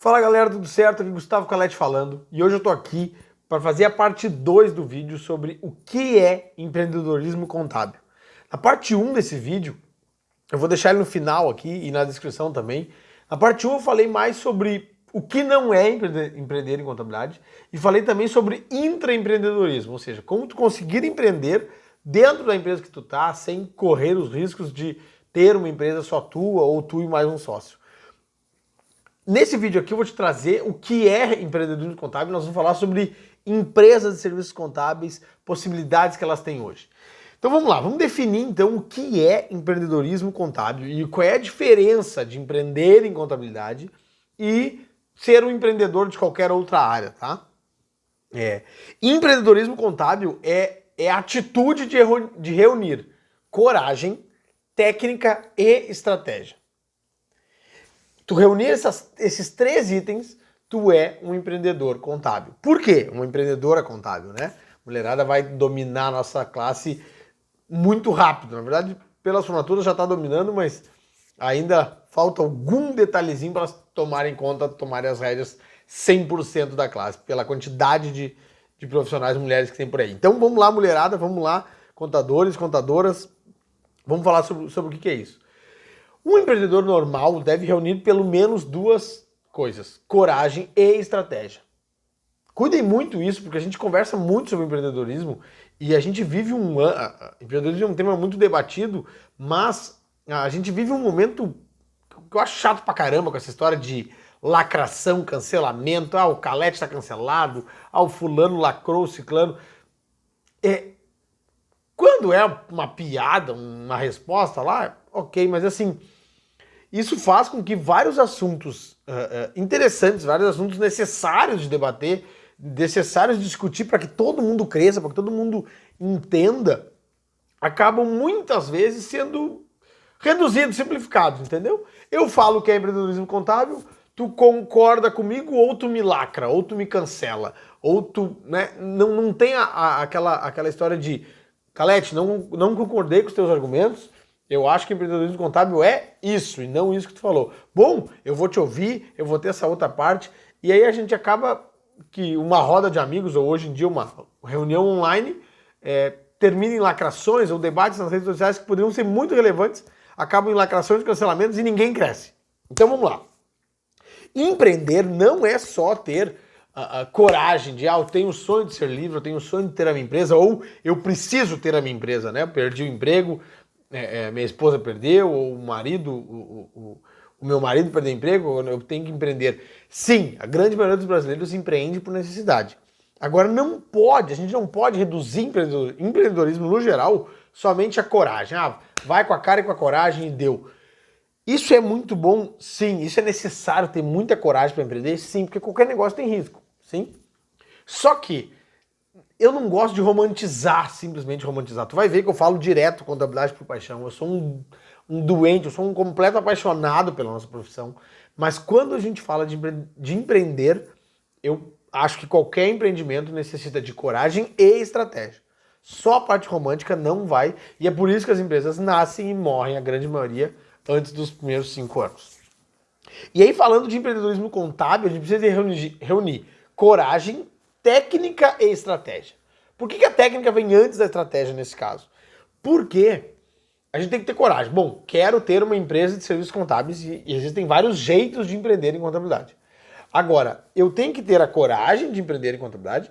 Fala galera, tudo certo? Aqui Gustavo Calete falando e hoje eu tô aqui para fazer a parte 2 do vídeo sobre o que é empreendedorismo contábil. Na parte 1 desse vídeo, eu vou deixar ele no final aqui e na descrição também. Na parte 1 eu falei mais sobre o que não é empreender em contabilidade e falei também sobre intraempreendedorismo, ou seja, como tu conseguir empreender dentro da empresa que tu tá sem correr os riscos de ter uma empresa só tua ou tu e mais um sócio. Nesse vídeo aqui eu vou te trazer o que é empreendedorismo contábil. Nós vamos falar sobre empresas de serviços contábeis, possibilidades que elas têm hoje. Então vamos lá, vamos definir então o que é empreendedorismo contábil e qual é a diferença de empreender em contabilidade e ser um empreendedor de qualquer outra área, tá? Empreendedorismo contábil é a atitude de reunir coragem, técnica e estratégia. Tu reunir esses três itens, tu é um empreendedor contábil. Por quê? Uma empreendedora contábil, né? A mulherada vai dominar a nossa classe muito rápido. Na verdade, pelas formaturas já está dominando, mas ainda falta algum detalhezinho para elas tomarem conta, tomarem as rédeas 100% da classe, pela quantidade de profissionais mulheres que tem por aí. Então vamos lá, mulherada, vamos lá, contadores, contadoras, vamos falar sobre o que é isso. Um empreendedor normal deve reunir pelo menos duas coisas: coragem e estratégia. Cuidem muito isso, porque a gente conversa muito sobre empreendedorismo e a gente vive empreendedorismo é um tema muito debatido, mas a gente vive um momento que eu acho chato pra caramba com essa história de lacração, cancelamento, o Calete tá cancelado, o fulano lacrou, o ciclano. Quando é uma piada, uma resposta lá, ok, mas assim, isso faz com que vários assuntos interessantes, vários assuntos necessários de debater, necessários de discutir para que todo mundo cresça, para que todo mundo entenda, acabam muitas vezes sendo reduzidos, simplificados, entendeu? Eu falo que é empreendedorismo contábil, tu concorda comigo ou tu me lacra, ou tu me cancela, ou tu, né, não tem aquela história de Calete, não concordei com os teus argumentos, eu acho que empreendedorismo contábil é isso e não isso que tu falou. Bom, eu vou te ouvir, eu vou ter essa outra parte, e aí a gente acaba que uma roda de amigos, ou hoje em dia uma reunião online, termina em lacrações ou debates nas redes sociais que poderiam ser muito relevantes, acabam em lacrações, cancelamentos e ninguém cresce. Então vamos lá. Empreender não é só ter a coragem de, eu tenho o sonho de ser livre, eu tenho o sonho de ter a minha empresa, ou eu preciso ter a minha empresa, né? Eu perdi o emprego, minha esposa perdeu, ou o marido, o meu marido perdeu o emprego, eu tenho que empreender. Sim, a grande maioria dos brasileiros empreende por necessidade. Agora a gente não pode reduzir empreendedorismo no geral somente a coragem. Vai com a cara e com a coragem e deu. Isso é muito bom, sim, isso é necessário ter muita coragem para empreender, sim, porque qualquer negócio tem risco, sim. Só que eu não gosto de romantizar, simplesmente romantizar. Tu vai ver que eu falo direto contabilidade por paixão. Eu sou um doente, eu sou um completo apaixonado pela nossa profissão. Mas quando a gente fala de empreender, eu acho que qualquer empreendimento necessita de coragem e estratégia. Só a parte romântica não vai. E é por isso que as empresas nascem e morrem, a grande maioria, antes dos primeiros 5 anos. E aí, falando de empreendedorismo contábil, a gente precisa reunir coragem, técnica e estratégia. Por que a técnica vem antes da estratégia nesse caso? Porque a gente tem que ter coragem. Bom, quero ter uma empresa de serviços contábeis e existem vários jeitos de empreender em contabilidade. Agora, eu tenho que ter a coragem de empreender em contabilidade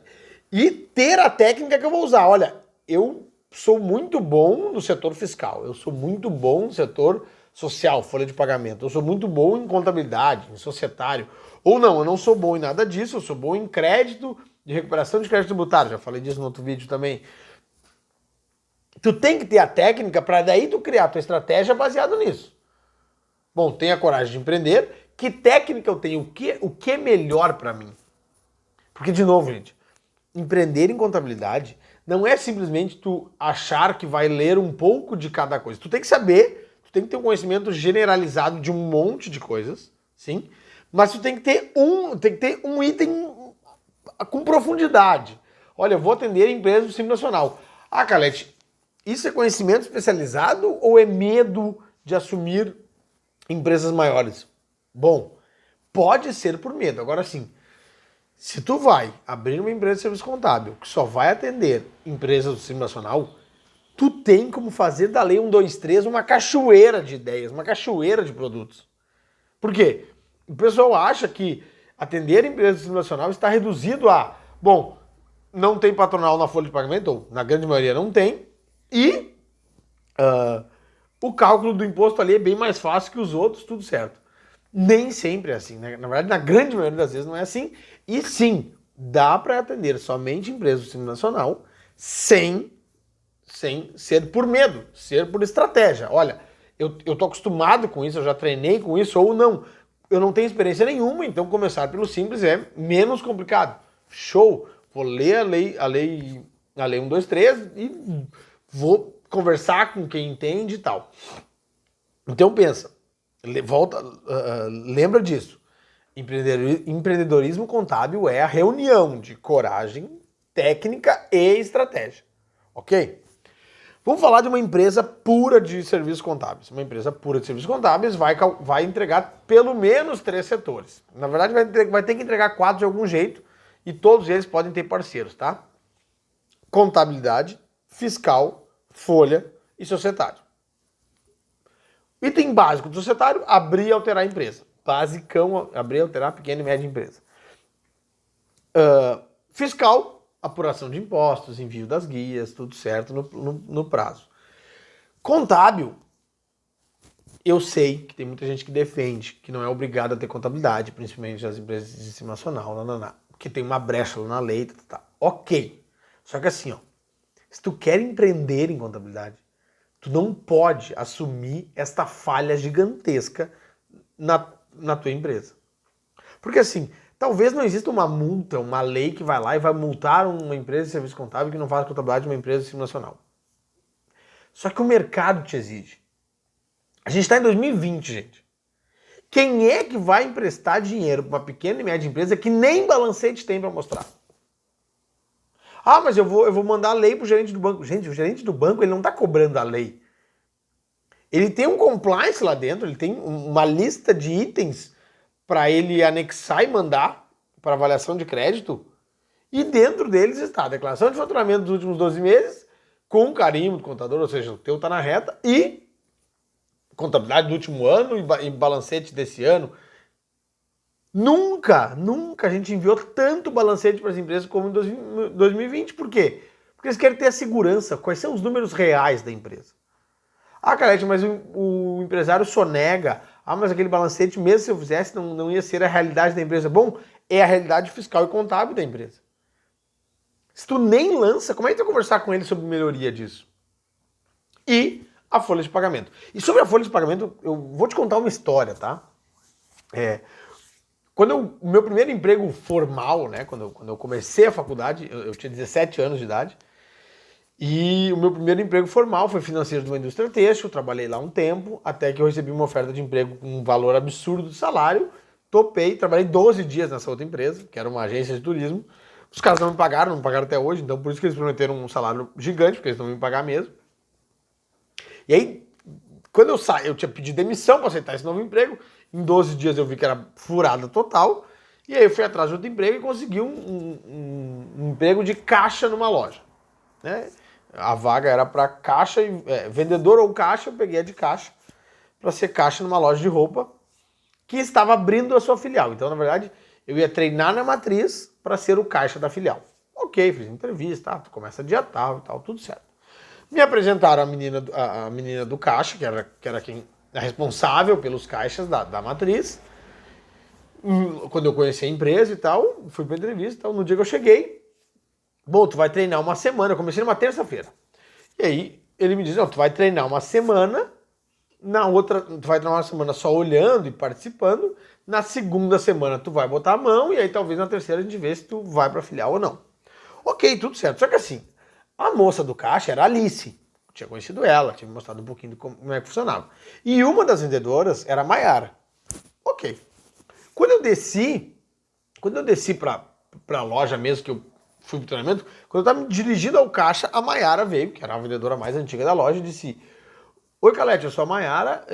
e ter a técnica que eu vou usar. Olha, eu sou muito bom no setor fiscal, eu sou muito bom no setor social, folha de pagamento, eu sou muito bom em contabilidade, em societário. Ou não, eu não sou bom em nada disso, eu sou bom em crédito, de recuperação de crédito tributário, já falei disso no outro vídeo também. Tu tem que ter a técnica para daí tu criar a tua estratégia baseado nisso. Bom, tenha a coragem de empreender. Que técnica eu tenho? O que é melhor para mim? Porque, de novo, gente, empreender em contabilidade não é simplesmente tu achar que vai ler um pouco de cada coisa. Tu tem que saber, tu tem que ter um conhecimento generalizado de um monte de coisas, sim, mas tu tem que ter um item com profundidade. Olha, eu vou atender a empresa do Simples Nacional. Calete, isso é conhecimento especializado ou é medo de assumir empresas maiores? Bom, pode ser por medo. Agora sim, se tu vai abrir uma empresa de serviço contábil que só vai atender empresas do Simples Nacional, tu tem como fazer da Lei 123 uma cachoeira de ideias, uma cachoeira de produtos. Por quê? O pessoal acha que atender empresas do Simples Nacional está reduzido a, bom, não tem patronal na folha de pagamento, ou na grande maioria não tem, e o cálculo do imposto ali é bem mais fácil que os outros, tudo certo. Nem sempre é assim, né? Na verdade, na grande maioria das vezes não é assim. E sim, dá para atender somente empresas do Simples Nacional sem ser por medo, ser por estratégia. Olha, eu tô acostumado com isso, eu já treinei com isso, ou não. Eu não tenho experiência nenhuma, então começar pelo Simples é menos complicado. Show! Vou ler a lei 123 e vou conversar com quem entende e tal. Então pensa, lembra disso. Empreendedorismo contábil é a reunião de coragem, técnica e estratégia. Ok? Vamos falar de uma empresa pura de serviços contábeis. Uma empresa pura de serviços contábeis vai entregar pelo menos 3 setores. Na verdade, vai ter que entregar 4 de algum jeito e todos eles podem ter parceiros, tá? Contabilidade, fiscal, folha e societário. Item básico do societário, abrir e alterar a empresa. Basicão, abrir e alterar a pequena e média empresa. Fiscal, apuração de impostos, envio das guias, tudo certo no prazo. Contábil, eu sei que tem muita gente que defende que não é obrigado a ter contabilidade, principalmente as empresas de sistema nacional, porque tem uma brecha lá na lei, tá. Ok. Só que assim, ó, se tu quer empreender em contabilidade, tu não pode assumir esta falha gigantesca na tua empresa. Porque assim, talvez não exista uma multa, uma lei que vai lá e vai multar uma empresa de serviço contábil que não faz contabilidade de uma empresa de sistema nacional. Só que o mercado te exige. A gente está em 2020, gente. Quem é que vai emprestar dinheiro para uma pequena e média empresa que nem balancete tem para mostrar? Ah, mas eu vou mandar a lei pro gerente do banco. Gente, o gerente do banco ele não está cobrando a lei. Ele tem um compliance lá dentro, ele tem uma lista de itens para ele anexar e mandar para avaliação de crédito. E dentro deles está a declaração de faturamento dos últimos 12 meses, com carimbo do contador, ou seja, o teu está na reta, e contabilidade do último ano e balancete desse ano. Nunca a gente enviou tanto balancete para as empresas como em 2020. Por quê? Porque eles querem ter a segurança. Quais são os números reais da empresa? Ah, Calete, mas o empresário sonega. Ah, mas aquele balancete, mesmo se eu fizesse, não ia ser a realidade da empresa. Bom, é a realidade fiscal e contábil da empresa. Se tu nem lança, como é que tu vai conversar com ele sobre melhoria disso? E a folha de pagamento. E sobre a folha de pagamento, eu vou te contar uma história, tá? O meu primeiro emprego formal, né, quando eu comecei a faculdade, eu tinha 17 anos de idade, e o meu primeiro emprego formal foi financeiro de uma indústria têxtil, trabalhei lá um tempo, até que eu recebi uma oferta de emprego com um valor absurdo de salário, topei, trabalhei 12 dias nessa outra empresa, que era uma agência de turismo. Os caras não me pagaram até hoje, então por isso que eles prometeram um salário gigante, porque eles não me pagar mesmo. E aí, quando eu saí, eu tinha pedido demissão para aceitar esse novo emprego. Em 12 dias eu vi que era furada total. E aí eu fui atrás de outro emprego e consegui um emprego de caixa numa loja. Né? A vaga era para caixa, vendedor ou caixa, eu peguei a de caixa, para ser caixa numa loja de roupa que estava abrindo a sua filial. Então, na verdade, eu ia treinar na matriz para ser o caixa da filial. Ok, fiz entrevista, tu começa dia tal e tal, tudo certo. Me apresentaram a menina do caixa, que era quem é responsável pelos caixas da matriz. Quando eu conheci a empresa e tal, fui pra entrevista e tal. No dia que eu cheguei, bom, tu vai treinar uma semana. Eu comecei numa terça-feira. E aí ele me diz, não, tu vai treinar uma semana, na outra, tu vai treinar uma semana só olhando e participando. Na segunda semana tu vai botar a mão e aí talvez na terceira a gente vê se tu vai pra filial ou não. Ok, tudo certo. Só que assim, a moça do caixa era a Alice. Eu tinha conhecido ela, tinha me mostrado um pouquinho de como é que funcionava. E uma das vendedoras era a Maiara. Ok. Quando eu desci pra loja mesmo, que eu fui pro treinamento, quando eu tava me dirigindo ao caixa, a Maiara veio, que era a vendedora mais antiga da loja, e disse: Oi, Calete, eu sou a Maiara,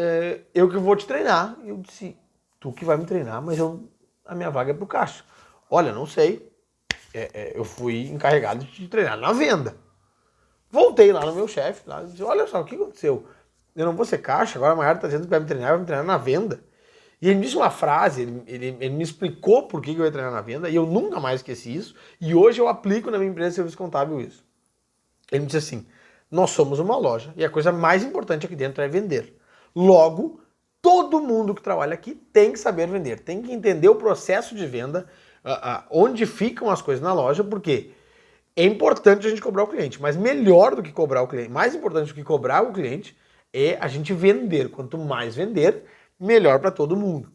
eu que vou te treinar. E eu disse: tu que vai me treinar, mas a minha vaga é pro caixa. Olha, não sei, eu fui encarregado de te treinar na venda. Voltei lá no meu chefe, lá, e disse, olha só, o que aconteceu? Eu não vou ser caixa, agora a Maiara está dizendo que vai me treinar na venda. E ele me disse uma frase, ele me explicou por que eu ia treinar na venda, e eu nunca mais esqueci isso, e hoje eu aplico na minha empresa de serviço contábil isso. Ele me disse assim, nós somos uma loja, e a coisa mais importante aqui dentro é vender. Logo, todo mundo que trabalha aqui tem que saber vender, tem que entender o processo de venda, onde ficam as coisas na loja, porque é importante a gente cobrar o cliente, mas melhor do que cobrar o cliente, mais importante do que cobrar o cliente, é a gente vender. Quanto mais vender, melhor para todo mundo.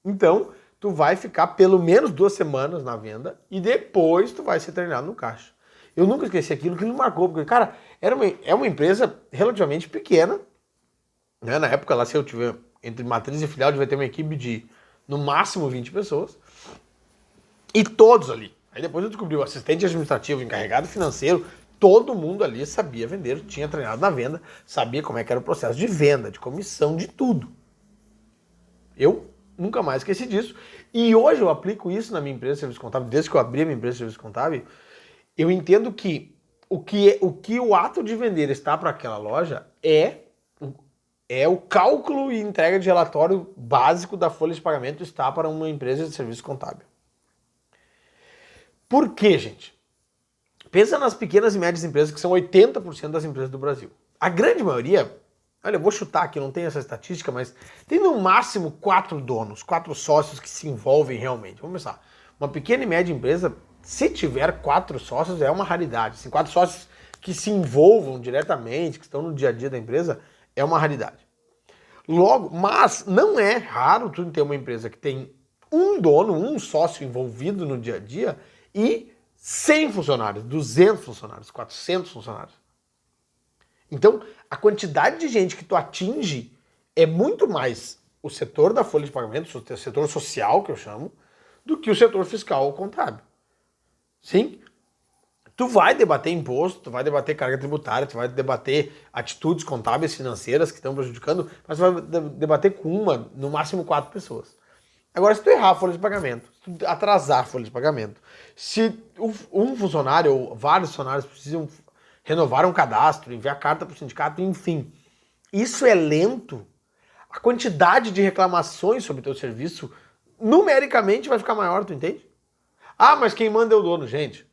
Então, tu vai ficar pelo menos 2 semanas na venda e depois tu vai ser treinado no caixa. Eu nunca esqueci aquilo que me marcou, porque, cara, é uma empresa relativamente pequena, né? Na época lá, se eu tiver entre matriz e filial, devia ter uma equipe de, no máximo, 20 pessoas. E todos ali. Aí depois eu descobri o assistente administrativo, encarregado financeiro, todo mundo ali sabia vender, tinha treinado na venda, sabia como é que era o processo de venda, de comissão, de tudo. Eu nunca mais esqueci disso. E hoje eu aplico isso na minha empresa de serviço contábil, desde que eu abri a minha empresa de serviço contábil, eu entendo que o ato de vender está para aquela loja é o cálculo e entrega de relatório básico da folha de pagamento está para uma empresa de serviço contábil. Por quê, gente? Pensa nas pequenas e médias empresas, que são 80% das empresas do Brasil. A grande maioria, olha, eu vou chutar aqui, não tenho essa estatística, mas tem no máximo 4 donos, 4 sócios que se envolvem realmente. Vamos pensar, uma pequena e média empresa, se tiver 4 sócios, é uma raridade. Assim, 4 sócios que se envolvam diretamente, que estão no dia a dia da empresa, é uma raridade. Logo, mas não é raro tu ter uma empresa que tem um dono, um sócio envolvido no dia a dia e 100 funcionários, 200 funcionários, 400 funcionários. Então, a quantidade de gente que tu atinge é muito mais o setor da folha de pagamento, o setor social, que eu chamo, do que o setor fiscal ou contábil. Sim? Tu vai debater imposto, tu vai debater carga tributária, tu vai debater atitudes contábeis financeiras que estão prejudicando, mas tu vai debater com uma, no máximo 4 pessoas. Agora, se tu errar a folha de pagamento, se tu atrasar a folha de pagamento, se um funcionário ou vários funcionários precisam renovar um cadastro, enviar carta para o sindicato, enfim, isso é lento, a quantidade de reclamações sobre o teu serviço numericamente vai ficar maior, tu entende? Ah, mas quem manda é o dono, gente.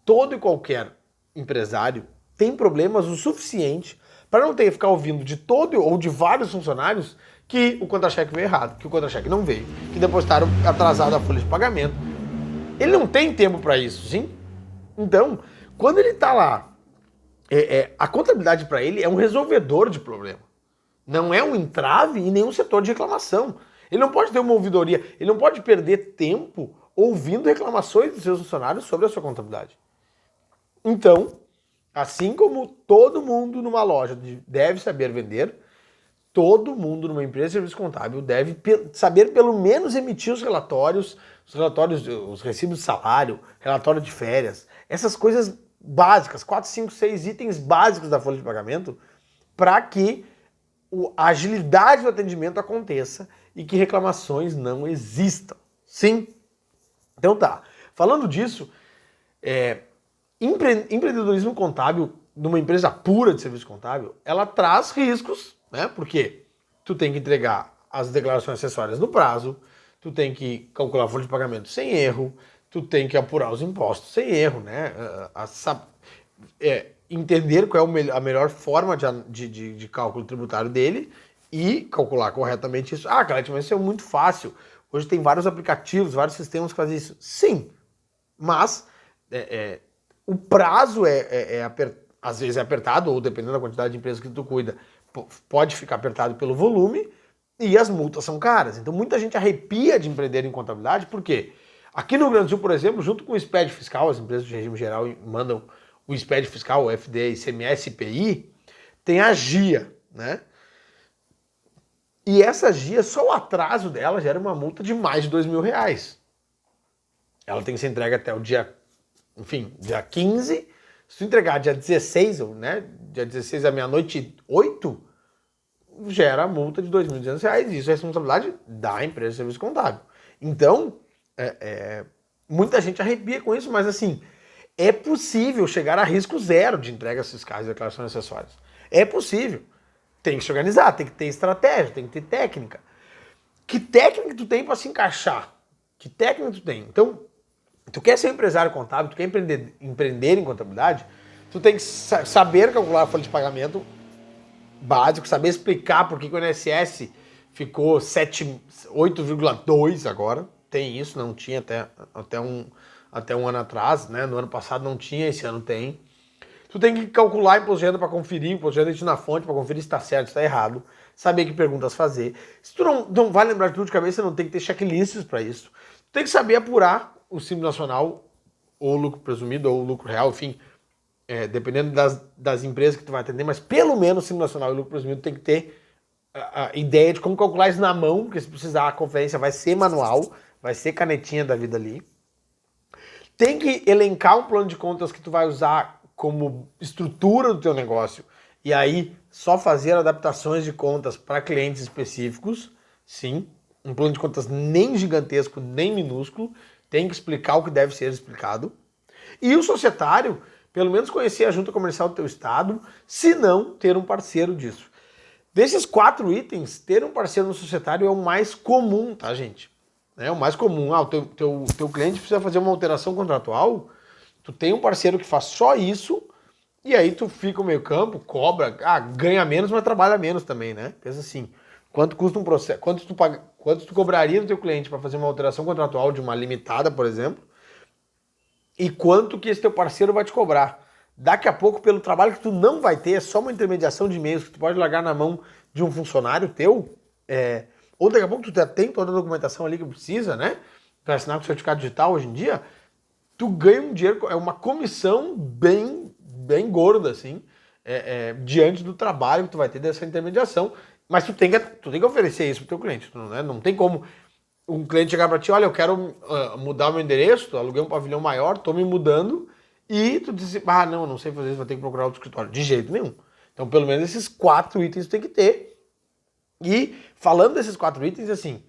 Todo e qualquer empresário tem problemas o suficiente para não ter que ficar ouvindo de todo ou de vários funcionários que o contra-cheque veio errado, que o contra-cheque não veio, que depositaram atrasado a folha de pagamento. Ele não tem tempo para isso, sim? Então, quando ele está lá, a contabilidade para ele é um resolvedor de problema. Não é um entrave e nenhum setor de reclamação. Ele não pode ter uma ouvidoria, ele não pode perder tempo ouvindo reclamações dos seus funcionários sobre a sua contabilidade. Então, assim como todo mundo numa loja deve saber vender, todo mundo numa empresa de serviço contábil deve saber pelo menos emitir os relatórios, os recibos de salário, relatório de férias, essas coisas básicas, 4, 5, 6 itens básicos da folha de pagamento, para que a agilidade do atendimento aconteça e que reclamações não existam. Sim? Então tá. Falando disso, empreendedorismo contábil, numa empresa pura de serviço contábil, ela traz riscos, né? Porque tu tem que entregar as declarações acessórias no prazo, tu tem que calcular a folha de pagamento sem erro, tu tem que apurar os impostos sem erro, né? Entender qual é a melhor forma de cálculo tributário dele e calcular corretamente isso. Ah, Calete, mas isso é muito fácil. Hoje tem vários aplicativos, vários sistemas que fazem isso. Sim, mas o prazo às vezes é apertado, ou dependendo da quantidade de empresas que tu cuida, pode ficar apertado pelo volume e as multas são caras. Então muita gente arrepia de empreender em contabilidade, por quê? Aqui no Rio Grande do Sul, por exemplo, junto com o SPED fiscal, as empresas de regime geral mandam o SPED fiscal, o FD, ICMS, IPI, tem a GIA, né? E essa GIA, só o atraso dela gera uma multa de mais de R$2.000. Ela tem que ser entregue até o dia 15. Se tu entregar dia 16, né? Dia 16 à meia-noite 8, gera multa de R$ 2.200. Isso é responsabilidade da empresa de serviço contábil. Então, muita gente arrepia com isso, mas assim, é possível chegar a risco zero de entregas fiscais e declarações acessórias. É possível. Tem que se organizar, tem que ter estratégia, tem que ter técnica. Que técnica tu tem para se encaixar? Que técnica tu tem? Então, tu quer ser um empresário contábil, tu quer empreender em contabilidade, tu tem que saber calcular a folha de pagamento básico, saber explicar por que o INSS ficou 8,2 agora. Tem isso, não tinha até um ano atrás, né? No ano passado não tinha, esse ano tem. Tu tem que calcular imposto de renda para conferir, imposto de renda na fonte para conferir se está certo, se está errado, saber que perguntas fazer. Se tu não vai lembrar de tudo de cabeça, não tem que ter checklists para isso. Tu tem que saber apurar o Simples Nacional, ou lucro presumido, ou lucro real, enfim, dependendo das empresas que tu vai atender, mas pelo menos o Simples Nacional e o lucro presumido tem que ter a ideia de como calcular isso na mão, porque se precisar a conferência vai ser manual, vai ser canetinha da vida ali. Tem que elencar um plano de contas que tu vai usar como estrutura do teu negócio e aí só fazer adaptações de contas para clientes específicos, sim, um plano de contas nem gigantesco, nem minúsculo, tem que explicar o que deve ser explicado. E o societário, pelo menos conhecer a junta comercial do teu estado, se não ter um parceiro disso. Desses 4 itens, ter um parceiro no societário é o mais comum, tá, gente? É o mais comum. O teu cliente precisa fazer uma alteração contratual, tu tem um parceiro que faz só isso, e aí tu fica no meio campo, cobra, ganha menos, mas trabalha menos também, né? Pensa assim, quanto custa um processo, quanto tu cobraria do teu cliente para fazer uma alteração contratual de uma limitada, por exemplo, e quanto que esse teu parceiro vai te cobrar. Daqui a pouco, pelo trabalho que tu não vai ter, é só uma intermediação de e-mails que tu pode largar na mão de um funcionário teu, ou daqui a pouco tu já tem toda a documentação ali que precisa, né? Para assinar com o certificado digital hoje em dia, tu ganha um dinheiro, é uma comissão bem gorda, assim, diante do trabalho que tu vai ter dessa intermediação. Mas tu tem que oferecer isso pro teu cliente, não tem como um cliente chegar para ti, olha, eu quero mudar o meu endereço, aluguei um pavilhão maior, tô me mudando, e tu diz, não, eu não sei fazer isso, vou ter que procurar outro escritório. De jeito nenhum. Então, pelo menos esses 4 itens tu tem que ter. E, falando desses 4 itens, assim,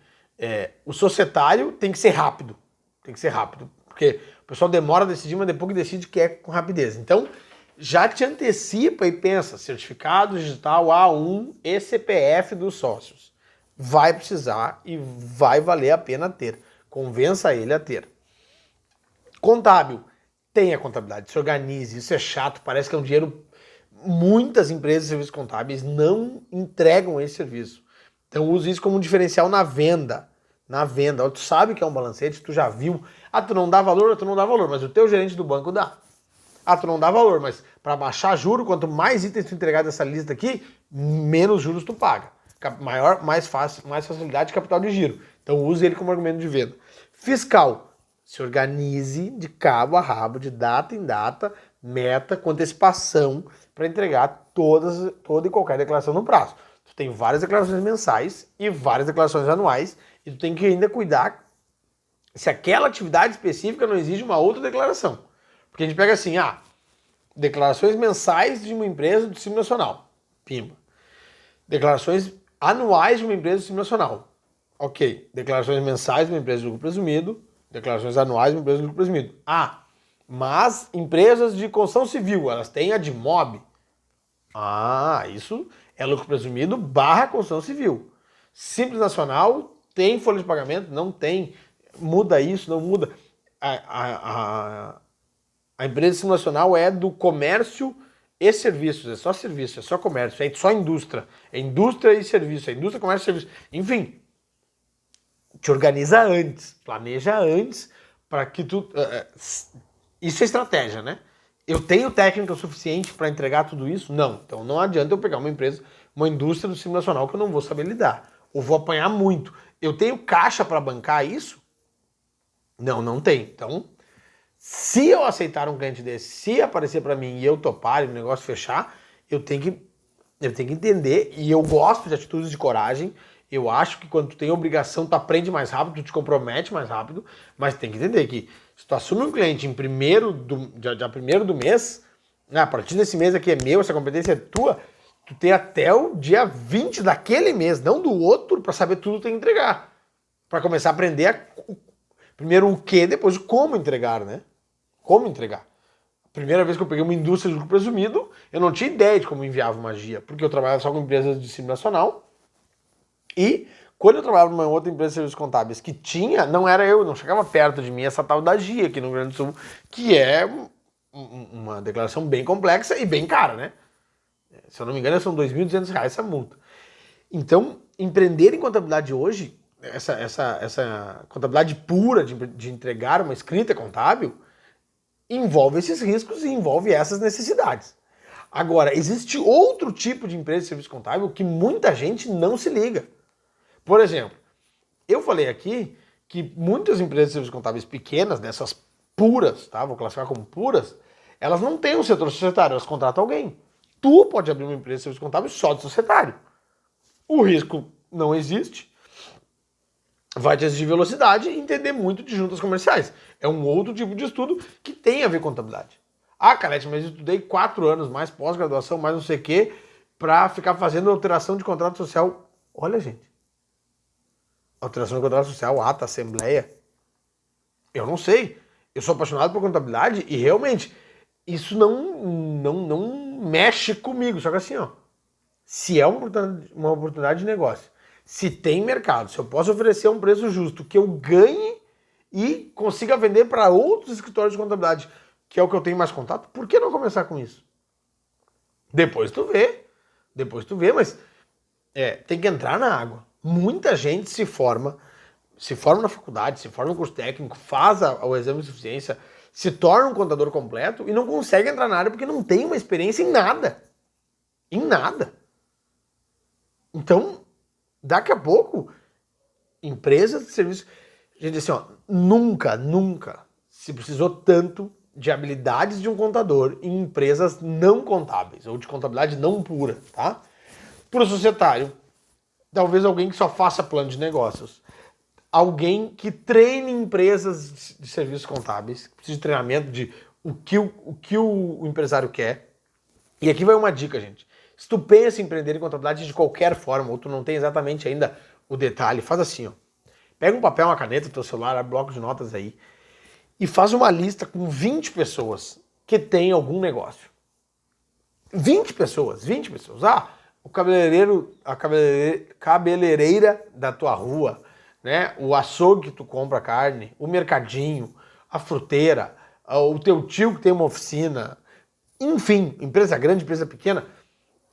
o societário tem que ser rápido. Tem que ser rápido. Porque o pessoal demora a decidir, mas depois que decide quer com rapidez. Então, já te antecipa e pensa, certificado digital A1 e CPF dos sócios. Vai precisar e vai valer a pena ter. Convença ele a ter. Contábil. Tenha contabilidade, se organize, isso é chato, parece que é um dinheiro. Muitas empresas de serviços contábeis não entregam esse serviço. Então use isso como um diferencial na venda. Na venda. Tu sabe que é um balancete, tu já viu. Tu não dá valor, mas o teu gerente do banco dá. Tu não dá valor, mas para baixar juro, quanto mais itens tu entregar dessa lista aqui, menos juros tu paga. Mais facilidade de capital de giro. Então use ele como argumento de venda. Fiscal. Se organize de cabo a rabo, de data em data, meta com antecipação para entregar toda e qualquer declaração no prazo. Tu tem várias declarações mensais e várias declarações anuais e tu tem que ainda cuidar se aquela atividade específica não exige uma outra declaração. Porque a gente pega assim, declarações mensais de uma empresa do Simples Nacional. Pimba. Declarações anuais de uma empresa do Simples Nacional. Ok. Declarações mensais de uma empresa de lucro presumido. Declarações anuais de uma empresa de lucro presumido. Mas empresas de construção civil, elas têm a de MOB. Isso é lucro presumido / construção civil. Simples Nacional tem folha de pagamento? Não tem. Muda isso, não muda. A empresa Simples Nacional é do comércio e serviços. É só serviço, é só comércio, é só indústria. É indústria e serviço, é indústria, comércio e serviço. Enfim. Te organiza antes, planeja antes, para que tu... Isso é estratégia, né? Eu tenho técnica suficiente para entregar tudo isso? Não. Então não adianta eu pegar uma empresa, uma indústria do Simples Nacional que eu não vou saber lidar. Ou vou apanhar muito. Eu tenho caixa para bancar isso? Não tem. Então, se eu aceitar um cliente desse, se aparecer para mim e eu topar e o negócio fechar, eu tenho que entender, e eu gosto de atitudes de coragem. Eu acho que quando tu tem obrigação, tu aprende mais rápido, tu te compromete mais rápido, mas tem que entender que se tu assume um cliente em dia 1º do mês, a partir desse mês aqui é meu, essa competência é tua, tu ter até o dia 20 daquele mês, não do outro, para saber tudo que tem que entregar. Para começar a aprender primeiro o que, depois o como entregar, né? Como entregar. A primeira vez que eu peguei uma indústria de lucro presumido, eu não tinha ideia de como enviava magia, porque eu trabalhava só com empresas de simulacional e quando eu trabalhava numa outra empresa de serviços contábeis que tinha, não era eu, não chegava perto de mim essa tal da GIA aqui no Rio Grande do Sul, que é uma declaração bem complexa e bem cara, né? Se eu não me engano, são R$ 2.200 essa multa. Então, empreender em contabilidade hoje, essa contabilidade pura de entregar uma escrita contábil, envolve esses riscos e envolve essas necessidades. Agora, existe outro tipo de empresa de serviço contábil que muita gente não se liga. Por exemplo, eu falei aqui que muitas empresas de serviços contábeis pequenas, dessas puras, tá? Vou classificar como puras, elas não têm um setor societário, elas contratam alguém. Tu pode abrir uma empresa de serviços contábeis só de societário. O risco não existe, vai te exigir velocidade e entender muito de juntas comerciais. É um outro tipo de estudo que tem a ver com contabilidade. Ah, Calete, mas eu estudei 4 anos, mais pós-graduação, mais não sei o quê, para ficar fazendo alteração de contrato social. Olha, gente, alteração de contrato social, ata, assembleia, eu não sei. Eu sou apaixonado por contabilidade e realmente isso não mexe comigo. Só que assim, ó, se é uma oportunidade de negócio, se tem mercado, se eu posso oferecer um preço justo, que eu ganhe e consiga vender para outros escritórios de contabilidade, que é o que eu tenho mais contato, por que não começar com isso? Depois tu vê, mas tem que entrar na água. Muita gente se forma na faculdade, se forma no curso técnico, faz o exame de suficiência, se torna um contador completo e não consegue entrar na área porque não tem uma experiência em nada. Em nada. Então, daqui a pouco, empresas de serviço... Gente, assim, ó, nunca se precisou tanto de habilidades de um contador em empresas não contábeis, ou de contabilidade não pura, tá? Para o societário, talvez alguém que só faça plano de negócios. Alguém que treine empresas de serviços contábeis, que precisa de treinamento de o que o empresário quer. E aqui vai uma dica, gente. Se tu pensa em empreender em contabilidade de qualquer forma, ou tu não tem exatamente ainda o detalhe, faz assim, ó. Pega um papel, uma caneta, teu celular, abre bloco de notas aí, e faz uma lista com 20 pessoas que têm algum negócio. 20 pessoas. Ah, o cabeleireiro, a cabeleireira da tua rua, né? O açougue que tu compra carne, o mercadinho, a fruteira, o teu tio que tem uma oficina, enfim, empresa grande, empresa pequena,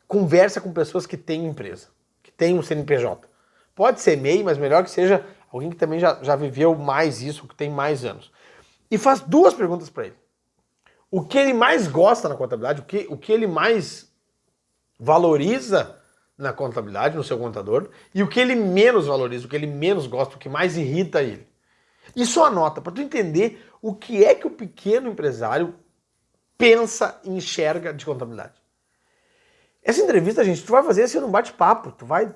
conversa com pessoas que têm empresa, que têm um CNPJ. Pode ser MEI, mas melhor que seja alguém que também já viveu mais isso, que tem mais anos. E faz 2 perguntas para ele. O que ele mais gosta na contabilidade, o que ele mais valoriza na contabilidade, no seu contador, e o que ele menos valoriza, o que ele menos gosta, o que mais irrita ele. E só anota, para tu entender o que é que o pequeno empresário pensa e enxerga de contabilidade. Essa entrevista, gente, tu vai fazer assim num bate-papo, tu vai...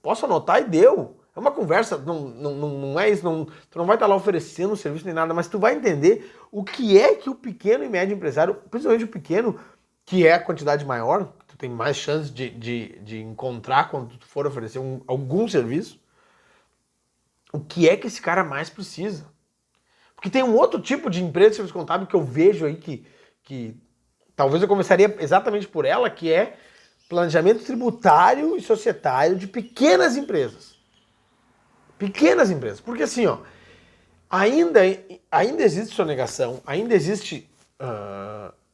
posso anotar e deu. É uma conversa, não é isso, tu não vai estar lá oferecendo um serviço nem nada, mas tu vai entender o que é que o pequeno e médio empresário, principalmente o pequeno, que é a quantidade maior, tu tem mais chance de encontrar quando tu for oferecer algum serviço, o que é que esse cara mais precisa. Porque tem um outro tipo de empresa de serviço contábil que eu vejo aí que talvez eu começaria exatamente por ela, que é planejamento tributário e societário de pequenas empresas. Pequenas empresas. Porque assim, ó, ainda existe sonegação, ainda existe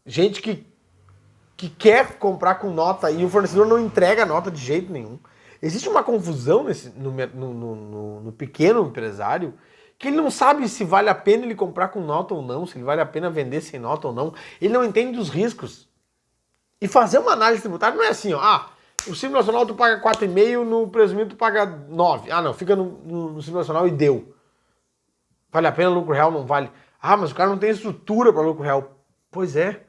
gente que quer comprar com nota e o fornecedor não entrega a nota de jeito nenhum. Existe uma confusão no pequeno empresário que ele não sabe se vale a pena ele comprar com nota ou não, se ele vale a pena vender sem nota ou não. Ele não entende dos riscos. E fazer uma análise tributária não é assim, ó, o Simples Nacional tu paga 4,5, no presumido tu paga 9. Ah, não, fica no Simples Nacional e deu. Vale a pena lucro real? Não vale. Ah, mas o cara não tem estrutura para lucro real. Pois é.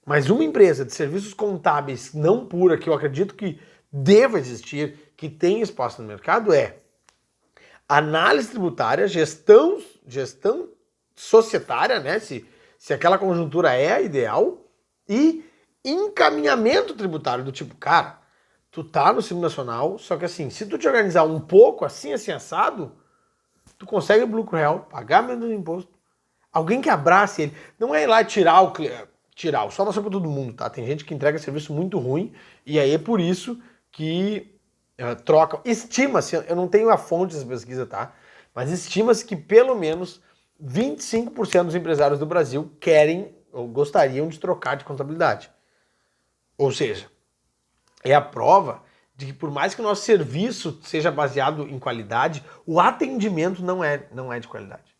Mas uma empresa de serviços contábeis não pura, que eu acredito que deva existir, que tem espaço no mercado, é análise tributária, gestão societária, né? Se aquela conjuntura é a ideal, e encaminhamento tributário, do tipo, cara, tu tá no Simples Nacional, só que assim, se tu te organizar um pouco assim assado, tu consegue o lucro real, pagar menos imposto. Alguém que abrace ele. Não é ir lá e tirar o sol não é para todo mundo, tá? Tem gente que entrega serviço muito ruim e aí é por isso que troca. Estima-se, eu não tenho a fonte dessa pesquisa, tá? Mas estima-se que pelo menos 25% dos empresários do Brasil querem ou gostariam de trocar de contabilidade. Ou seja, é a prova de que por mais que o nosso serviço seja baseado em qualidade, o atendimento não é de qualidade.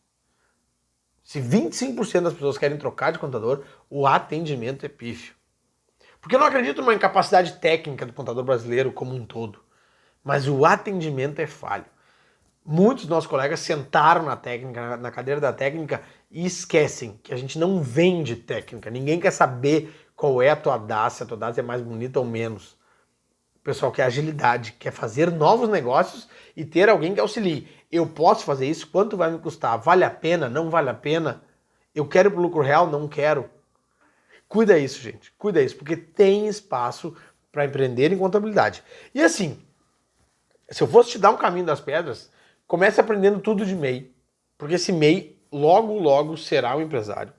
Se 25% das pessoas querem trocar de contador, o atendimento é pífio. Porque eu não acredito numa incapacidade técnica do contador brasileiro como um todo, mas o atendimento é falho. Muitos dos nossos colegas sentaram na cadeira da técnica e esquecem que a gente não vende técnica. Ninguém quer saber qual é a tua DAS, se a tua DAS é mais bonita ou menos. O pessoal quer agilidade, quer fazer novos negócios e ter alguém que auxilie. Eu posso fazer isso? Quanto vai me custar? Vale a pena? Não vale a pena? Eu quero ir pro lucro real? Não quero. Cuida isso, gente. Cuida isso, porque tem espaço para empreender em contabilidade. E assim, se eu fosse te dar um caminho das pedras, comece aprendendo tudo de MEI, porque esse MEI logo, logo será um empresário.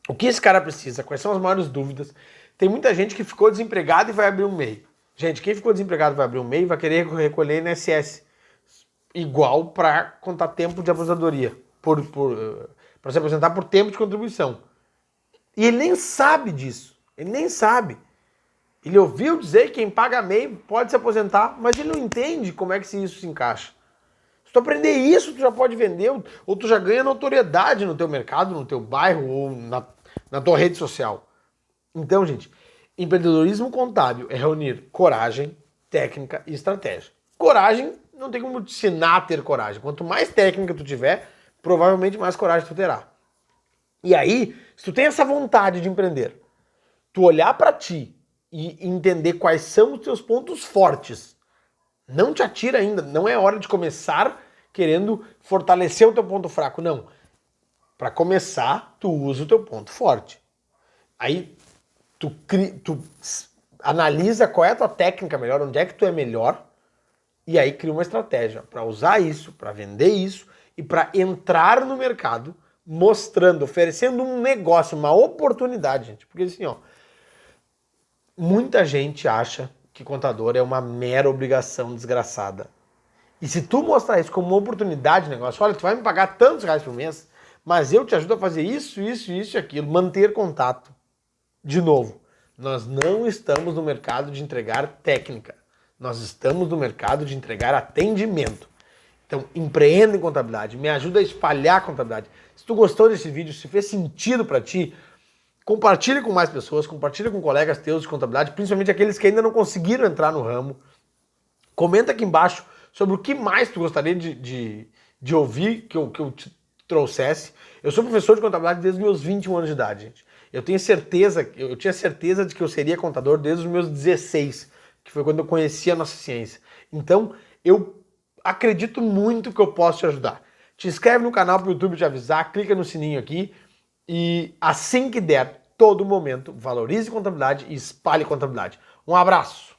O que esse cara precisa? Quais são as maiores dúvidas? Tem muita gente que ficou desempregado e vai abrir um MEI. Gente, quem ficou desempregado e vai abrir um MEI vai querer recolher INSS igual para contar tempo de aposentadoria, para se aposentar por tempo de contribuição. E ele nem sabe disso. Ele nem sabe. Ele ouviu dizer que quem paga MEI pode se aposentar, mas ele não entende como é que isso se encaixa. Se tu aprender isso, tu já pode vender, ou tu já ganha notoriedade no teu mercado, no teu bairro, ou na tua rede social. Então, gente, empreendedorismo contábil é reunir coragem, técnica e estratégia. Coragem, não tem como te ensinar a ter coragem. Quanto mais técnica tu tiver, provavelmente mais coragem tu terá. E aí, se tu tem essa vontade de empreender, tu olhar para ti e entender quais são os teus pontos fortes, não te atira ainda, não é hora de começar querendo fortalecer o teu ponto fraco, não. Para começar, tu usa o teu ponto forte. Aí tu analisa qual é a tua técnica melhor, onde é que tu é melhor, e aí cria uma estratégia para usar isso, para vender isso e para entrar no mercado mostrando, oferecendo um negócio, uma oportunidade, gente. Porque assim, ó, muita gente acha que contador é uma mera obrigação desgraçada. E se tu mostrar isso como uma oportunidade de negócio, olha, tu vai me pagar tantos reais por mês, mas eu te ajudo a fazer isso, isso, isso e aquilo, manter contato. De novo, nós não estamos no mercado de entregar técnica, nós estamos no mercado de entregar atendimento. Então, empreenda em contabilidade, me ajuda a espalhar a contabilidade. Se tu gostou desse vídeo, se fez sentido para ti, compartilhe com mais pessoas, compartilhe com colegas teus de contabilidade, principalmente aqueles que ainda não conseguiram entrar no ramo. Comenta aqui embaixo sobre o que mais tu gostaria de ouvir que eu te trouxesse. Eu sou professor de contabilidade desde os meus 21 anos de idade, gente. Eu tinha certeza de que eu seria contador desde os meus 16, que foi quando eu conheci a nossa ciência. Então, eu acredito muito que eu posso te ajudar. Te inscreve no canal para o YouTube te avisar, clica no sininho aqui e assim que der, todo momento, valorize contabilidade e espalhe contabilidade. Um abraço!